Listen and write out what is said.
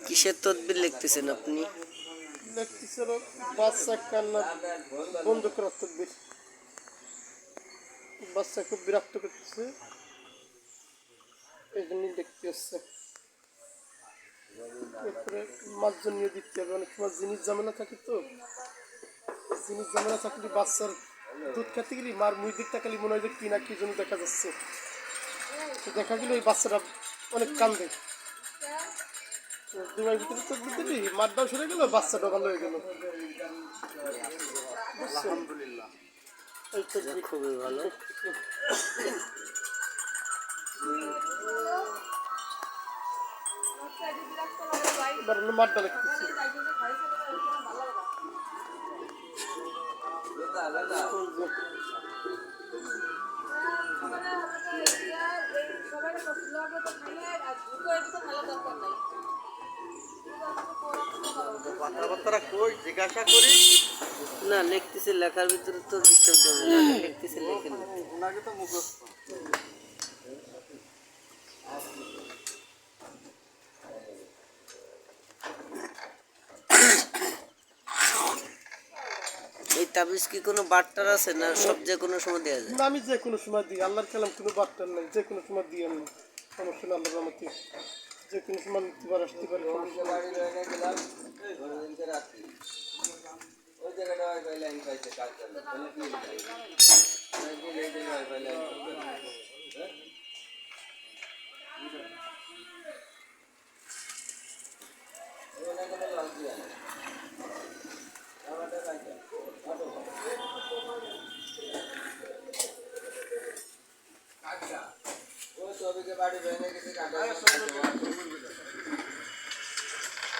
কিসের তদবির লিখতেছেন আপনি? লিখতেছিল বাচ্চা কান্না বন্ধ করার তদবির। বাচ্চা খুব বিরক্ত করতেছে, এই জন্যই দেখতে হচ্ছে। এরপরে মাছজন নিয়ে দিতে হবে, অনেক সময় জিনিস ঝামেলা থাকে, তো জিনিস ঝামেলা থাকলে বাচ্চার দুধ খেতে গেলে মার মুই দিক তাকালে মনে হয় যে কি না কি জন্য দেখা যাচ্ছে। তো দেখা গেলে ওই বাচ্চাটা অনেক কান্দে, দুমার ভিতরে তো দিলি মারটাও সরে গেল, বাচ্চাটা ভালো হয়ে গেল। আলহামদুলিল্লাহ, খুবই ভালো। এবার হলো মারটা লিখতেছি। কথাবার্তা কই জিজ্ঞাসা করি না লিখতেছি, লেখার ভিতরে তো ডিস্টার্ব হবে না, লিখতেছি লেখেন। ওনাকে তো মুখস্থ। এই তাবিজ কি কোনো বার্তার আছে না সব যে কোনো সময় দেওয়া যায়? না, আমি যে কোনো সময় দিই, আল্লাহর কালাম কোনো বার্তার নাই, যে কোনো সময় দিই আমি, সমস্যা নেই। আল্লাহর রহমতে যে কোনো সময় নিতে পারে, আসতে পারে, সমস্যা বাড়ি ভেঙে গেছে।